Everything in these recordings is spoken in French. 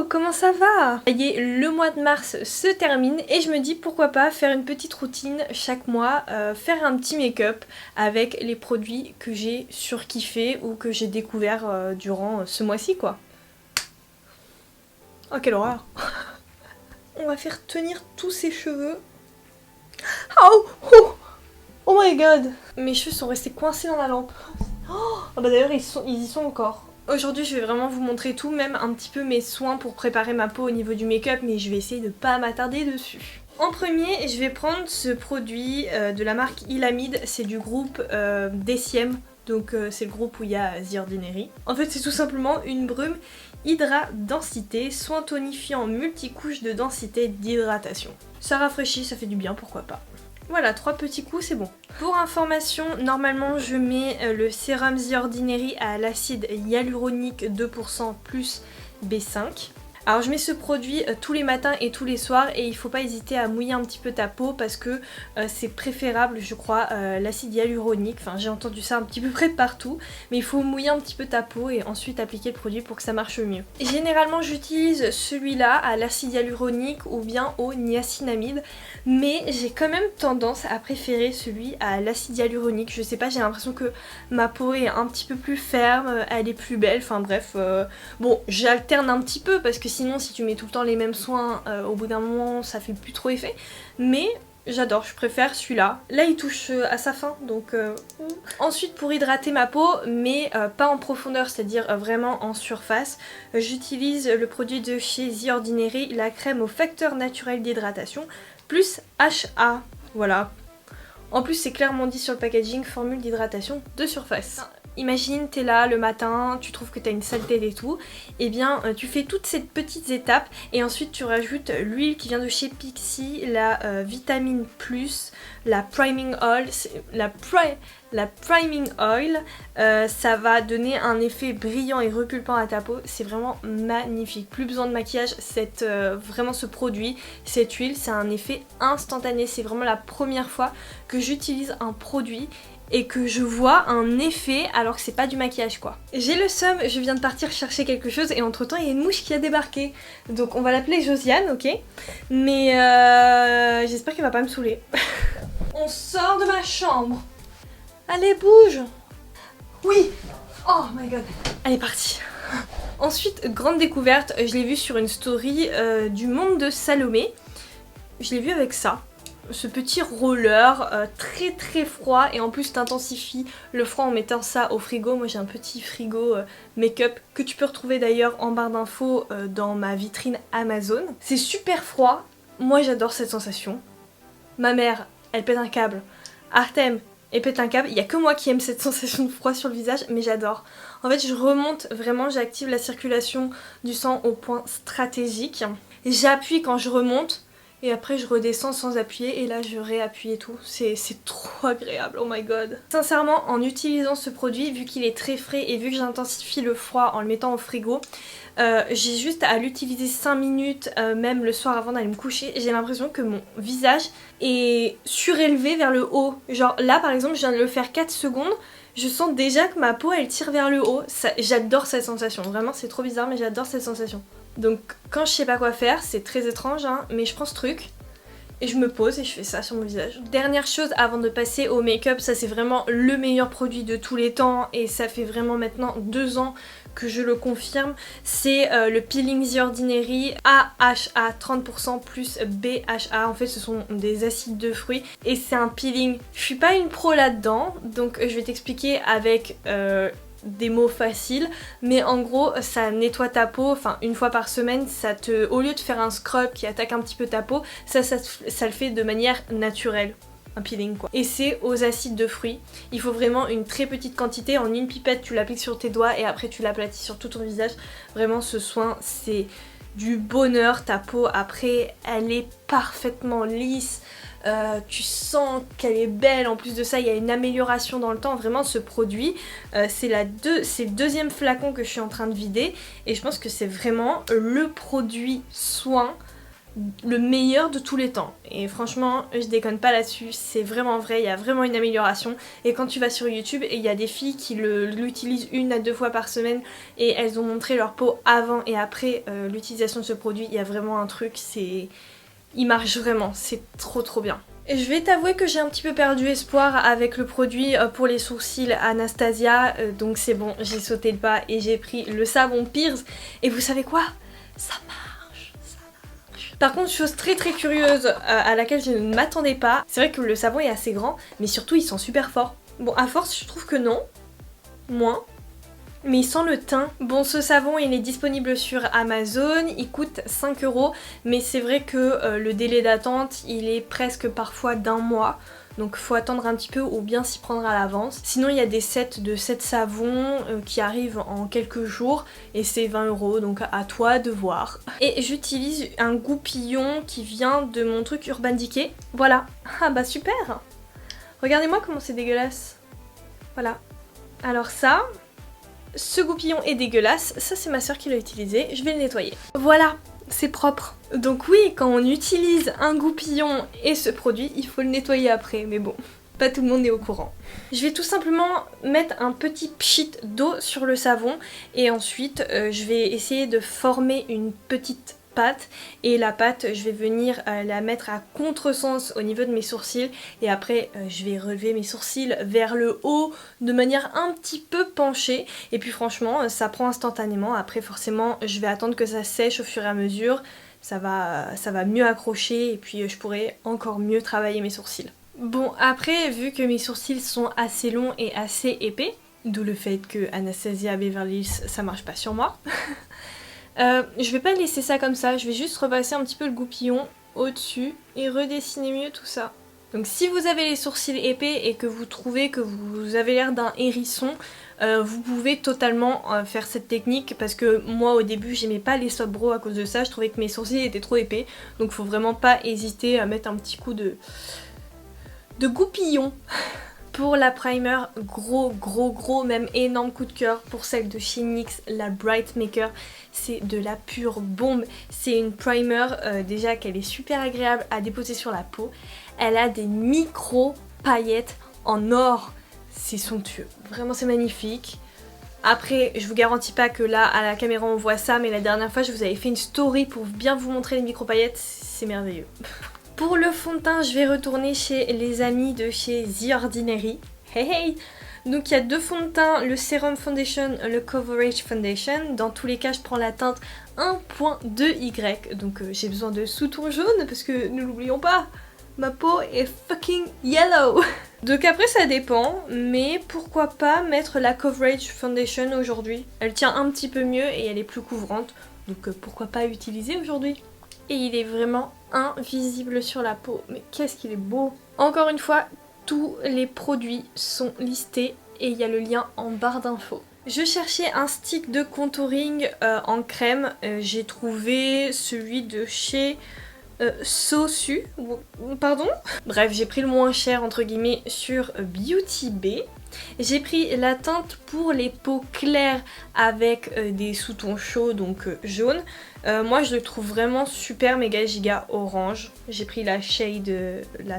comment ça va? Ça y est, le mois de mars se termine et je me dis pourquoi pas faire une petite routine chaque mois, faire un petit make-up avec les produits que j'ai surkiffé ou que j'ai découvert durant ce mois-ci quoi. Oh quelle horreur. On va faire tenir tous ses cheveux. Oh, oh, oh my god. Mes cheveux sont restés coincés dans la lampe. Oh bah d'ailleurs ils y sont encore. Aujourd'hui je vais vraiment vous montrer tout, même un petit peu mes soins pour préparer ma peau au niveau du make-up, mais je vais essayer de pas m'attarder dessus. En premier, je vais prendre ce produit de la marque Ilamide, c'est du groupe DCM, donc c'est le groupe où il y a The Ordinary. En fait c'est tout simplement une brume Hydra Densité, soin tonifiant multicouche de densité d'hydratation. Ça rafraîchit, ça fait du bien, pourquoi pas. Voilà, 3 petits coups, c'est bon. Pour information, normalement je mets le sérum The Ordinary à l'acide hyaluronique 2% plus B5. Alors je mets ce produit tous les matins et tous les soirs et il faut pas hésiter à mouiller un petit peu ta peau parce que c'est préférable je crois l'acide hyaluronique, enfin j'ai entendu ça un petit peu près de partout, mais il faut mouiller un petit peu ta peau et ensuite appliquer le produit pour que ça marche mieux. Généralement j'utilise celui-là à l'acide hyaluronique ou bien au niacinamide, mais j'ai quand même tendance à préférer celui à l'acide hyaluronique, je sais pas, j'ai l'impression que ma peau est un petit peu plus ferme, elle est plus belle, enfin bref, bon j'alterne un petit peu parce que sinon si tu mets tout le temps les mêmes soins, au bout d'un moment ça fait plus trop effet. Mais j'adore, je préfère celui-là. Là il touche à sa fin donc... Ensuite pour hydrater ma peau, mais pas en profondeur, c'est-à-dire vraiment en surface, j'utilise le produit de chez The Ordinary, la crème au facteur naturel d'hydratation, plus HA. Voilà. En plus c'est clairement dit sur le packaging, formule d'hydratation de surface. Imagine, t'es là le matin, tu trouves que t'as une sale tête et tout, et bien tu fais toutes ces petites étapes et ensuite tu rajoutes l'huile qui vient de chez Pixi, la vitamine plus, la priming oil, la priming oil, ça va donner un effet brillant et repulpant à ta peau, c'est vraiment magnifique. Plus besoin de maquillage, vraiment ce produit, cette huile, c'est un effet instantané, c'est vraiment la première fois que j'utilise un produit et que je vois un effet alors que c'est pas du maquillage quoi. J'ai le seum, je viens de partir chercher quelque chose et entre temps il y a une mouche qui a débarqué. Donc on va l'appeler Josiane, ok. Mais j'espère qu'elle va pas me saouler. On sort de ma chambre. Allez bouge. Oui. Oh my god. Elle est partie. Ensuite, grande découverte, je l'ai vue sur une story du monde de Salomé. Je l'ai vue avec ça. Ce petit roller très très froid et en plus t'intensifies le froid en mettant ça au frigo. Moi j'ai un petit frigo make-up que tu peux retrouver d'ailleurs en barre d'infos dans ma vitrine Amazon. C'est super froid, moi j'adore cette sensation. Ma mère elle pète un câble, Artem elle pète un câble, il n'y a que moi qui aime cette sensation de froid sur le visage mais j'adore. En fait je remonte vraiment, j'active la circulation du sang au point stratégique. J'appuie quand je remonte. Et après je redescends sans appuyer et là je réappuie et tout. C'est trop agréable, oh my god. Sincèrement en utilisant ce produit, vu qu'il est très frais et vu que j'intensifie le froid en le mettant au frigo, j'ai juste à l'utiliser 5 minutes, même le soir avant d'aller me coucher. J'ai l'impression que mon visage est surélevé vers le haut. Genre là par exemple je viens de le faire 4 secondes. Je sens déjà que ma peau elle tire vers le haut. J'adore cette sensation, vraiment c'est trop bizarre mais j'adore cette sensation. Donc quand je sais pas quoi faire, c'est très étrange hein, mais je prends ce truc et je me pose et je fais ça sur mon visage. Dernière chose avant de passer au make-up, ça c'est vraiment le meilleur produit de tous les temps et ça fait vraiment maintenant 2 ans que je le confirme, c'est le peeling The Ordinary AHA 30% plus BHA, en fait ce sont des acides de fruits et c'est un peeling, je suis pas une pro là-dedans donc je vais t'expliquer avec des mots faciles, mais en gros ça nettoie ta peau, enfin une fois par semaine, au lieu de faire un scrub qui attaque un petit peu ta peau, ça le fait de manière naturelle. Un peeling quoi. Et c'est aux acides de fruits. Il faut vraiment une très petite quantité, en une pipette tu l'appliques sur tes doigts et après tu l'aplatis sur tout ton visage. Vraiment ce soin c'est du bonheur, ta peau après elle est parfaitement lisse. Tu sens qu'elle est belle, en plus de ça il y a une amélioration dans le temps, vraiment ce produit c'est le deuxième flacon que je suis en train de vider et je pense que c'est vraiment le produit soin le meilleur de tous les temps. Et franchement, je déconne pas là-dessus, c'est vraiment vrai, il y a vraiment une amélioration. Et quand tu vas sur YouTube, il y a des filles qui l'utilisent 1 à 2 fois par semaine et elles ont montré leur peau avant et après l'utilisation de ce produit. Il y a vraiment un truc, il marche vraiment, c'est trop bien. Et je vais t'avouer que j'ai un petit peu perdu espoir avec le produit pour les sourcils Anastasia, donc c'est bon, j'ai sauté le pas et j'ai pris le savon Pears. Et vous savez quoi? Ça marche, ça marche. Par contre, chose très curieuse à laquelle je ne m'attendais pas, c'est vrai que le savon est assez grand, mais surtout il sent super fort. Bon, à force, je trouve que non, moins. Mais il sent le thym. Bon, ce savon il est disponible sur Amazon, il coûte 5 €, mais c'est vrai que le délai d'attente il est presque parfois d'1 mois. Donc faut attendre un petit peu ou bien s'y prendre à l'avance. Sinon il y a des sets de 7 savons qui arrivent en quelques jours et c'est 20 €, donc à toi de voir. Et j'utilise un goupillon qui vient de mon truc Urban Decay. Voilà. Ah bah super. Regardez-moi comment c'est dégueulasse. Voilà. Alors ça... Ce goupillon est dégueulasse, ça c'est ma soeur qui l'a utilisé, je vais le nettoyer. Voilà, c'est propre. Donc oui, quand on utilise un goupillon et ce produit, il faut le nettoyer après, mais bon, pas tout le monde est au courant. Je vais tout simplement mettre un petit pchit d'eau sur le savon et ensuite je vais essayer de former une petite pâte et la pâte je vais venir la mettre à contresens au niveau de mes sourcils et après je vais relever mes sourcils vers le haut de manière un petit peu penchée et puis franchement ça prend instantanément. Après forcément je vais attendre que ça sèche au fur et à mesure, ça va mieux accrocher et puis je pourrai encore mieux travailler mes sourcils. Bon après vu que mes sourcils sont assez longs et assez épais, d'où le fait que Anastasia Beverly Hills ça marche pas sur moi. Je vais pas laisser ça comme ça, je vais juste repasser un petit peu le goupillon au-dessus et redessiner mieux tout ça. Donc si vous avez les sourcils épais et que vous trouvez que vous avez l'air d'un hérisson, vous pouvez totalement faire cette technique parce que moi au début j'aimais pas les soft brows à cause de ça, je trouvais que mes sourcils étaient trop épais, donc faut vraiment pas hésiter à mettre un petit coup de goupillon. Pour la primer, gros, même énorme coup de cœur pour celle de chez NYX, la Bright Maker. C'est de la pure bombe. C'est une primer déjà qu'elle est super agréable à déposer sur la peau. Elle a des micro paillettes en or. C'est somptueux. Vraiment c'est magnifique. Après, je vous garantis pas que là, à la caméra on voit ça, mais la dernière fois je vous avais fait une story pour bien vous montrer les micro paillettes. C'est merveilleux. Pour le fond de teint, je vais retourner chez les amis de chez The Ordinary. Hey! Donc il y a 2 fonds de teint, le Serum Foundation, le Coverage Foundation. Dans tous les cas, je prends la teinte 1.2Y. Donc j'ai besoin de sous-ton jaune parce que, ne l'oublions pas, ma peau est fucking yellow. Donc après ça dépend, mais pourquoi pas mettre la Coverage Foundation aujourd'hui. Elle tient un petit peu mieux et elle est plus couvrante. Donc pourquoi pas utiliser aujourd'hui. Et il est vraiment invisible sur la peau. Mais qu'est-ce qu'il est beau! Encore une fois, tous les produits sont listés et il y a le lien en barre d'infos. Je cherchais un stick de contouring en crème. J'ai trouvé celui de chez Sosu. Pardon? Bref, j'ai pris le moins cher entre guillemets sur Beauty Bay. J'ai pris la teinte pour les peaux claires avec des sous-tons chauds, donc jaune. Moi je le trouve vraiment super méga giga orange. J'ai pris la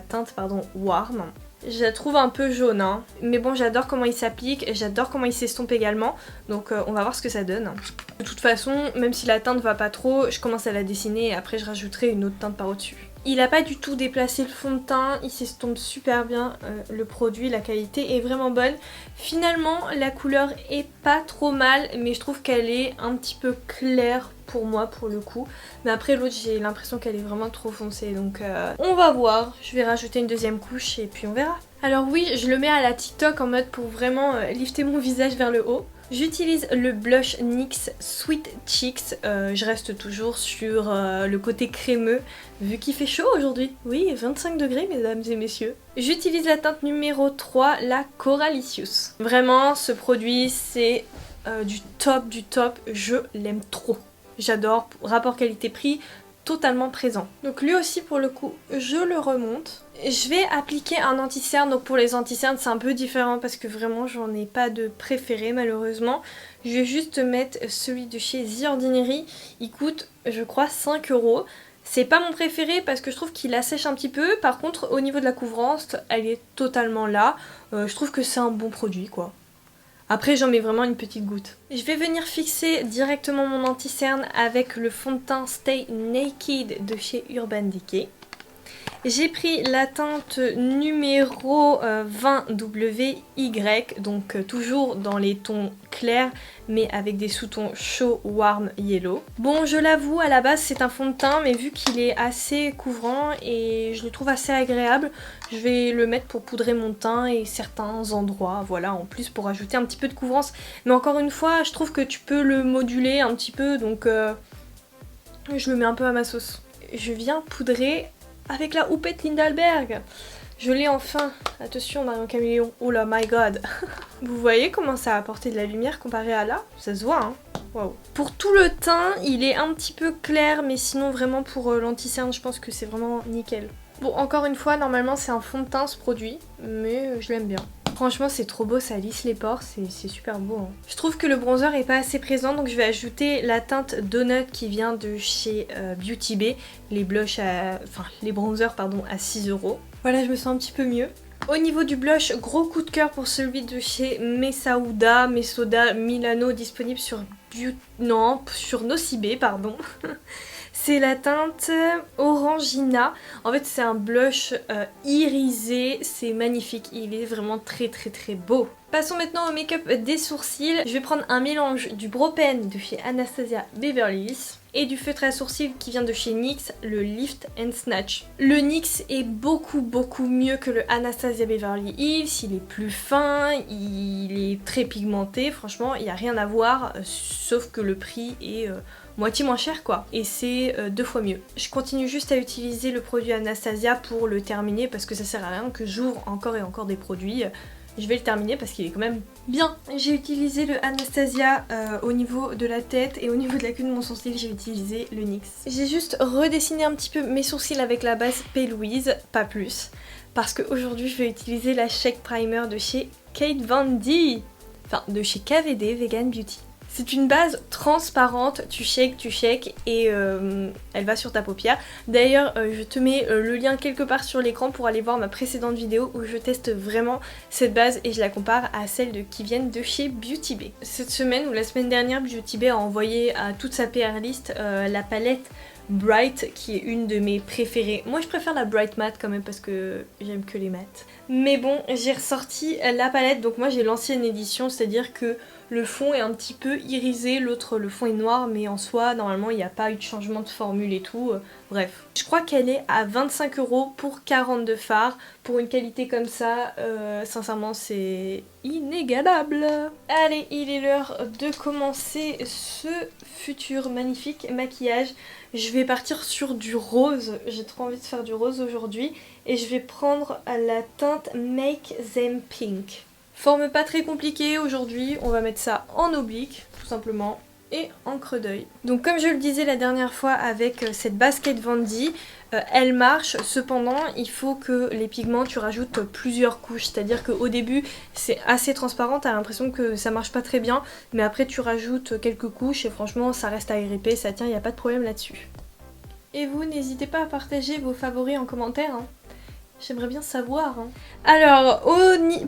teinte warm. Je la trouve un peu jaune, hein. Mais bon j'adore comment il s'applique, j'adore comment il s'estompe également. Donc on va voir ce que ça donne. De toute façon, même si la teinte va pas trop, je commence à la dessiner et après je rajouterai une autre teinte par au-dessus. Il a pas du tout déplacé le fond de teint, il s'estompe super bien, le produit, la qualité est vraiment bonne. Finalement la couleur est pas trop mal, mais je trouve qu'elle est un petit peu claire pour moi pour le coup. Mais après l'autre j'ai l'impression qu'elle est vraiment trop foncée, donc on va voir. Je vais rajouter une deuxième couche et puis on verra. Alors oui, je le mets à la TikTok en mode pour vraiment lifter mon visage vers le haut. J'utilise le blush NYX Sweet Cheeks, je reste toujours sur le côté crémeux vu qu'il fait chaud aujourd'hui. Oui, 25 degrés mesdames et messieurs. J'utilise la teinte numéro 3, la Coralicious. Vraiment ce produit c'est du top, je l'aime trop. J'adore, rapport qualité-prix totalement présent. Donc lui aussi pour le coup je le remonte. Je vais appliquer un anti-cerne, donc pour les anti-cernes c'est un peu différent parce que vraiment j'en ai pas de préféré malheureusement. Je vais juste mettre celui de chez The Ordinary, il coûte je crois 5 €. C'est pas mon préféré parce que je trouve qu'il assèche un petit peu. Par contre, au niveau de la couvrance, elle est totalement là. Je trouve que c'est un bon produit, quoi. Après, j'en mets vraiment une petite goutte. Je vais venir fixer directement mon anti-cerne avec le fond de teint Stay Naked de chez Urban Decay. J'ai pris la teinte numéro 20WY, donc toujours dans les tons clairs mais avec des sous-tons chaud, warm, yellow. Bon, je l'avoue, à la base c'est un fond de teint mais vu qu'il est assez couvrant et je le trouve assez agréable, je vais le mettre pour poudrer mon teint et certains endroits, voilà, en plus pour ajouter un petit peu de couvrance. Mais encore une fois, je trouve que tu peux le moduler un petit peu, donc je le mets un peu à ma sauce. Je viens poudrer avec la houppette Lindalberg. Je l'ai enfin. Attention Marion Caméléon. Oh là, my god. Vous voyez comment ça a apporté de la lumière comparé à là? Ça se voit, hein. Waouh. Pour tout le teint, il est un petit peu clair, mais sinon vraiment pour l'anti-cerne, je pense que c'est vraiment nickel. Bon, encore une fois, normalement c'est un fond de teint ce produit, mais je l'aime bien. Franchement, c'est trop beau, ça lisse les pores, c'est super beau. Hein. Je trouve que le bronzer est pas assez présent, donc je vais ajouter la teinte Donut qui vient de chez Beauty Bay, les blushs les bronzers pardon à 6€. Voilà, je me sens un petit peu mieux. Au niveau du blush, gros coup de cœur pour celui de chez Mesoda Milano, disponible sur sur Nocibé, pardon. C'est la teinte Orangina. En fait, c'est un blush irisé. C'est magnifique. Il est vraiment très beau. Passons maintenant au make-up des sourcils. Je vais prendre un mélange du Brow Pen de chez Anastasia Beverly Hills et du feutre à sourcils qui vient de chez NYX, le Lift and Snatch. Le NYX est beaucoup mieux que le Anastasia Beverly Hills. Il est plus fin, il est très pigmenté. Franchement, il n'y a rien à voir, sauf que le prix est moitié moins cher quoi, et c'est 2 fois mieux. Je continue juste à utiliser le produit Anastasia pour le terminer parce que ça sert à rien que j'ouvre encore et encore des produits. Je vais le terminer parce qu'il est quand même bien. J'ai utilisé le Anastasia au niveau de la tête et au niveau de la queue de mon sourcil, j'ai utilisé le NYX. J'ai juste redessiné un petit peu mes sourcils avec la base P. Louise, pas plus, parce qu'aujourd'hui je vais utiliser la Shake Primer de chez Kate Von D, enfin de chez KVD Vegan Beauty. C'est une base transparente, tu shakes et elle va sur ta paupière. D'ailleurs, je te mets le lien quelque part sur l'écran pour aller voir ma précédente vidéo où je teste vraiment cette base et je la compare à celle qui viennent de chez Beauty Bay. Cette semaine ou la semaine dernière, Beauty Bay a envoyé à toute sa PR list la palette Bright qui est une de mes préférées. Moi je préfère la Bright Matte quand même parce que j'aime que les mattes. Mais bon, j'ai ressorti la palette, donc moi j'ai l'ancienne édition, c'est-à-dire que le fond est un petit peu irisé, l'autre le fond est noir, mais en soi normalement il n'y a pas eu de changement de formule et tout, bref. Je crois qu'elle est à 25€ pour 42 fards, pour une qualité comme ça, sincèrement c'est inégalable. Allez, il est l'heure de commencer ce futur magnifique maquillage. Je vais partir sur du rose, j'ai trop envie de faire du rose aujourd'hui, et je vais prendre la teinte Make Them Pink. Forme pas très compliquée aujourd'hui, on va mettre ça en oblique tout simplement et en creux d'œil. Donc comme je le disais la dernière fois avec cette basket Vandy, elle marche, cependant il faut que les pigments tu rajoutes plusieurs couches, c'est-à-dire qu'au début c'est assez transparent, t'as l'impression que ça marche pas très bien, mais après tu rajoutes quelques couches et franchement ça reste agripé, ça tient, il n'y a pas de problème là-dessus. Et vous, n'hésitez pas à partager vos favoris en commentaire, hein. J'aimerais bien savoir. Hein. Alors,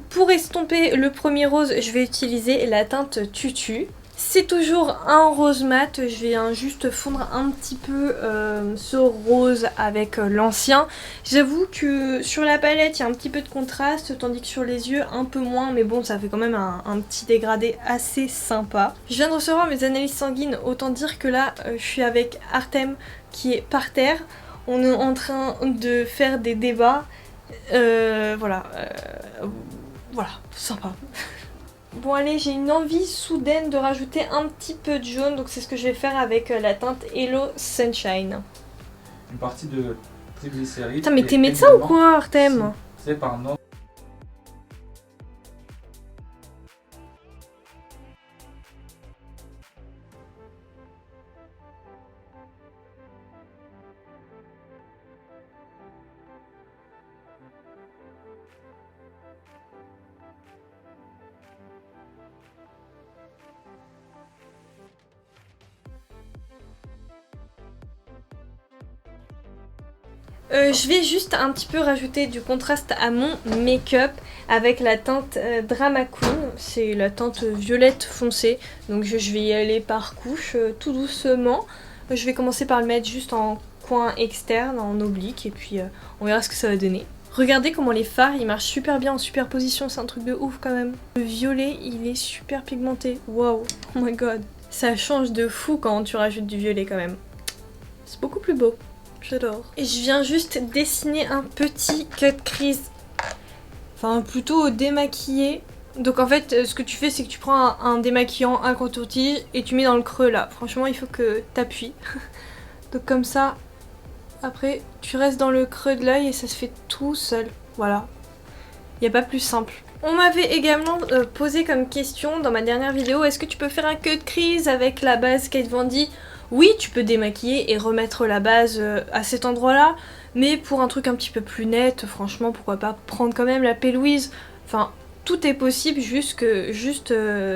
pour estomper le premier rose, je vais utiliser la teinte Tutu. C'est toujours un rose mat, je vais juste fondre un petit peu ce rose avec l'ancien. J'avoue que sur la palette il y a un petit peu de contraste, tandis que sur les yeux un peu moins, mais bon ça fait quand même un petit dégradé assez sympa. Je viens de recevoir mes analyses sanguines, autant dire que là je suis avec Artem qui est par terre. On est en train de faire des débats. Voilà, sympa. Bon allez, j'ai une envie soudaine de rajouter un petit peu de jaune, donc c'est ce que je vais faire avec la teinte Hello Sunshine. Une partie de triglycérides. Putain mais t'es médecin ou quoi Artem? C'est par nom. Je vais juste un petit peu rajouter du contraste à mon make-up avec la teinte Drama Queen. C'est la teinte violette foncée, donc je vais y aller par couche tout doucement. Je vais commencer par le mettre juste en coin externe, en oblique, et puis on verra ce que ça va donner. Regardez comment les fards ils marchent super bien en superposition, c'est un truc de ouf quand même. Le violet il est super pigmenté, waouh, oh my god. Ça change de fou quand tu rajoutes du violet quand même. C'est beaucoup plus beau. J'adore. Et je viens juste dessiner un petit cut crease. Enfin, plutôt démaquillé. Donc en fait, ce que tu fais, c'est que tu prends un démaquillant, un contour-tige et tu mets dans le creux là. Franchement, il faut que t'appuies. Donc comme ça, après, tu restes dans le creux de l'œil et ça se fait tout seul. Voilà. Il n'y a pas plus simple. On m'avait également posé comme question dans ma dernière vidéo, est-ce que tu peux faire un cut crease avec la base Kate Von D? Oui, tu peux démaquiller et remettre la base à cet endroit-là, mais pour un truc un petit peu plus net, franchement, pourquoi pas prendre quand même la P. Louise. Enfin, tout est possible, juste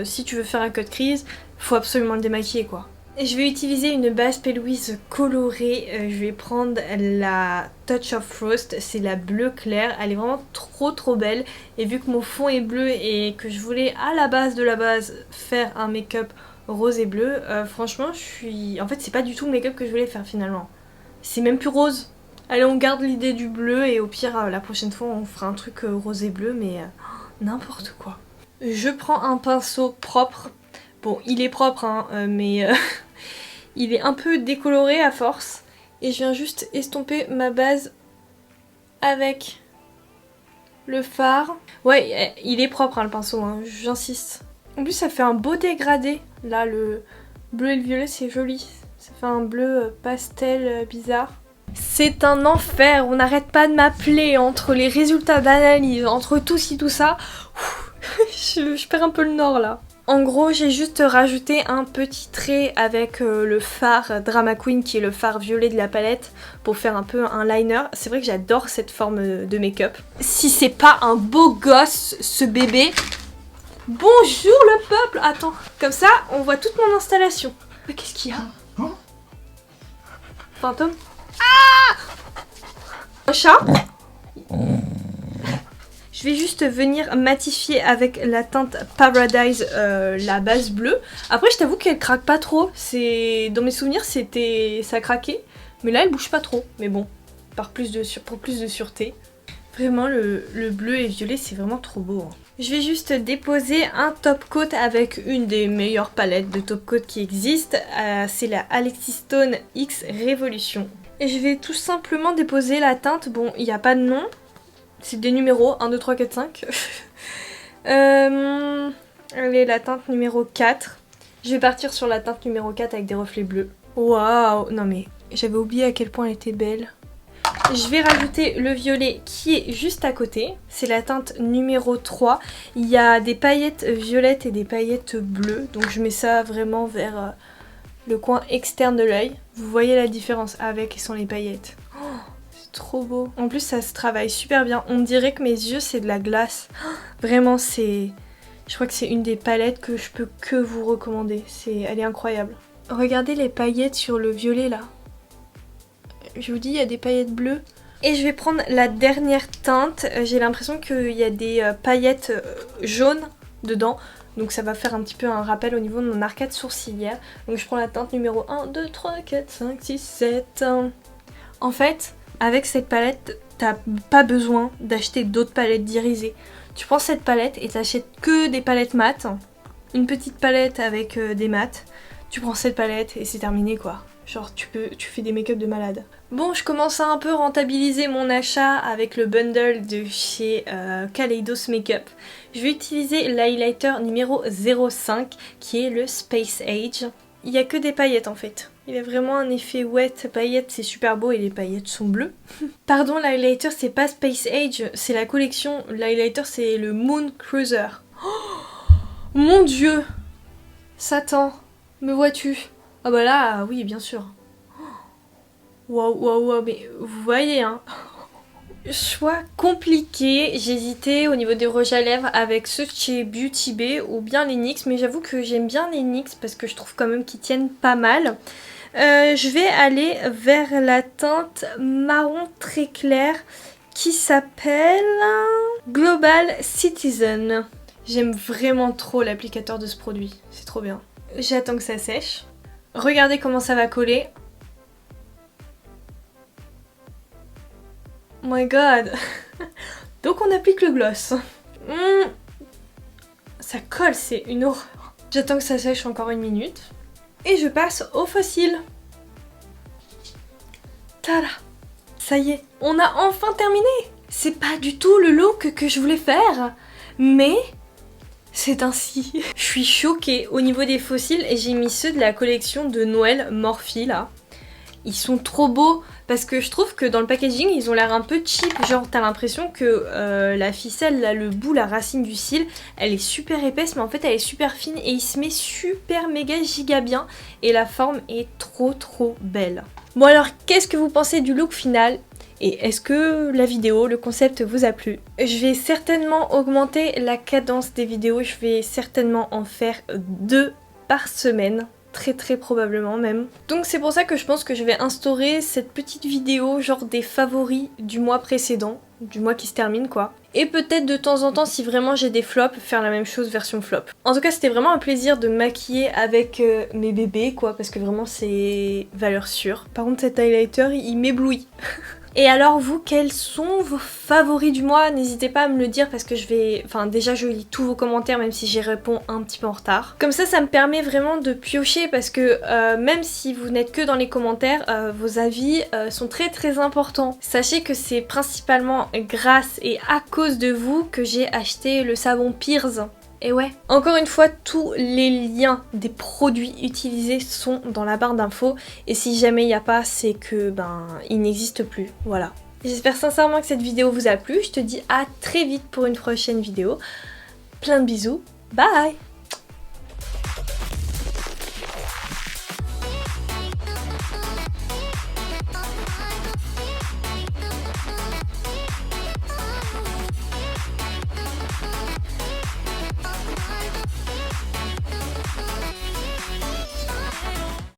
si tu veux faire un cut crease, faut absolument le démaquiller, quoi. Et je vais utiliser une base P. Louise colorée, je vais prendre la Touch of Frost, c'est la bleu clair, elle est vraiment trop belle. Et vu que mon fond est bleu et que je voulais à la base de la base faire un make-up rose et bleu, franchement je suis... En fait c'est pas du tout le make-up que je voulais faire finalement. C'est même plus rose. Allez, on garde l'idée du bleu et au pire la prochaine fois on fera un truc rose et bleu, mais n'importe quoi. Je prends un pinceau propre. Bon, il est propre hein, mais il est un peu décoloré à force. Et je viens juste estomper ma base avec le fard. Ouais, il est propre hein, le pinceau, hein, j'insiste. En plus ça fait un beau dégradé. Là le bleu et le violet c'est joli. Ça fait un bleu pastel bizarre. C'est un enfer, on n'arrête pas de m'appeler entre les résultats d'analyse, entre tout ci tout ça. Je perds un peu le nord là. En gros j'ai juste rajouté un petit trait avec le fard Drama Queen qui est le fard violet de la palette pour faire un peu un liner. C'est vrai que j'adore cette forme de make-up. Si c'est pas un beau gosse ce bébé... Bonjour le peuple! Attends, comme ça on voit toute mon installation. Mais qu'est-ce qu'il y a? Fantôme? Ah! Un chat? Je vais juste venir matifier avec la teinte Paradise la base bleue. Après je t'avoue qu'elle craque pas trop. Dans mes souvenirs ça craquait. Mais là elle bouge pas trop. Mais bon, pour plus de sûreté. Vraiment le bleu et violet c'est vraiment trop beau. Hein. Je vais juste déposer un top coat avec une des meilleures palettes de top coat qui existent. C'est la Alexis Stone X Revolution. Et je vais tout simplement déposer la teinte. Bon, il n'y a pas de nom. C'est des numéros, 1, 2, 3, 4, 5. Allez, la teinte numéro 4. Je vais partir sur la teinte numéro 4 avec des reflets bleus. Waouh! Non mais, j'avais oublié à quel point elle était belle. Je vais rajouter le violet qui est juste à côté. C'est la teinte numéro 3. Il y a des paillettes violettes et des paillettes bleues. Donc je mets ça vraiment vers le coin externe de l'œil. Vous voyez la différence avec et sans les paillettes. Oh, c'est trop beau. En plus ça se travaille super bien. On dirait que mes yeux c'est de la glace. Vraiment c'est... Je crois que c'est une des palettes que je peux que vous recommander. Elle est incroyable. Regardez les paillettes sur le violet là. Je vous dis, il y a des paillettes bleues. Et je vais prendre la dernière teinte. J'ai l'impression qu'il y a des paillettes jaunes dedans. Donc ça va faire un petit peu un rappel au niveau de mon arcade sourcilière. Donc je prends la teinte numéro 1, 2, 3, 4, 5, 6, 7. En fait, avec cette palette, t'as pas besoin d'acheter d'autres palettes d'irisées. Tu prends cette palette et t'achètes que des palettes mates. Une petite palette avec des mates. Tu prends cette palette et c'est terminé quoi. Genre tu fais des make-up de malade. Bon, je commence à un peu rentabiliser mon achat avec le bundle de chez Kaleidos Makeup. Je vais utiliser l'highlighter numéro 05 qui est le Space Age. Il n'y a que des paillettes en fait. Il a vraiment un effet wet paillettes, c'est super beau et les paillettes sont bleues. Pardon, l'highlighter c'est pas Space Age, c'est la collection. L'highlighter c'est le Moon Cruiser. Oh, mon dieu! Satan, me vois-tu? Ah bah là, oui, bien sûr. Waouh, mais vous voyez, hein. Choix compliqué, j'hésitais au niveau des rouges à lèvres avec ceux de chez Beauty Bay ou bien les NYX, mais j'avoue que j'aime bien les NYX parce que je trouve quand même qu'ils tiennent pas mal. Je vais aller vers la teinte marron très clair qui s'appelle Global Citizen. J'aime vraiment trop l'applicateur de ce produit, c'est trop bien. J'attends que ça sèche. Regardez comment ça va coller. Oh my god. Donc on applique le gloss. Ça colle, c'est une horreur. J'attends que ça sèche encore 1 minute. Et je passe au fossile. Tada! Ça y est, on a enfin terminé! C'est pas du tout le look que je voulais faire, mais c'est ainsi. Je suis choquée au niveau des fossiles et j'ai mis ceux de la collection de Noël Morphe là. Ils sont trop beaux parce que je trouve que dans le packaging ils ont l'air un peu cheap, genre t'as l'impression que la ficelle, là, le bout, la racine du cil, elle est super épaisse mais en fait elle est super fine et il se met super méga giga bien et la forme est trop belle. Bon alors qu'est-ce que vous pensez du look final? Et est-ce que la vidéo, le concept vous a plu? Je vais certainement augmenter la cadence des vidéos, je vais certainement en faire 2 par semaine. Très probablement même. Donc c'est pour ça que je pense que je vais instaurer cette petite vidéo genre des favoris du mois précédent, du mois qui se termine quoi. Et peut-être de temps en temps si vraiment j'ai des flops, faire la même chose version flop. En tout cas c'était vraiment un plaisir de me maquiller avec mes bébés quoi, parce que vraiment c'est valeur sûre. Par contre cet highlighter il m'éblouit. Et alors vous, quels sont vos favoris du mois? N'hésitez pas à me le dire parce que je vais... Enfin déjà je lis tous vos commentaires même si j'y réponds un petit peu en retard. Comme ça me permet vraiment de piocher parce que même si vous n'êtes que dans les commentaires, vos avis sont très importants. Sachez que c'est principalement grâce et à cause de vous que j'ai acheté le savon Pears. Et ouais, encore une fois, tous les liens des produits utilisés sont dans la barre d'infos. Et si jamais il n'y a pas, c'est que il n'existe plus. Voilà. J'espère sincèrement que cette vidéo vous a plu. Je te dis à très vite pour une prochaine vidéo. Plein de bisous. Bye!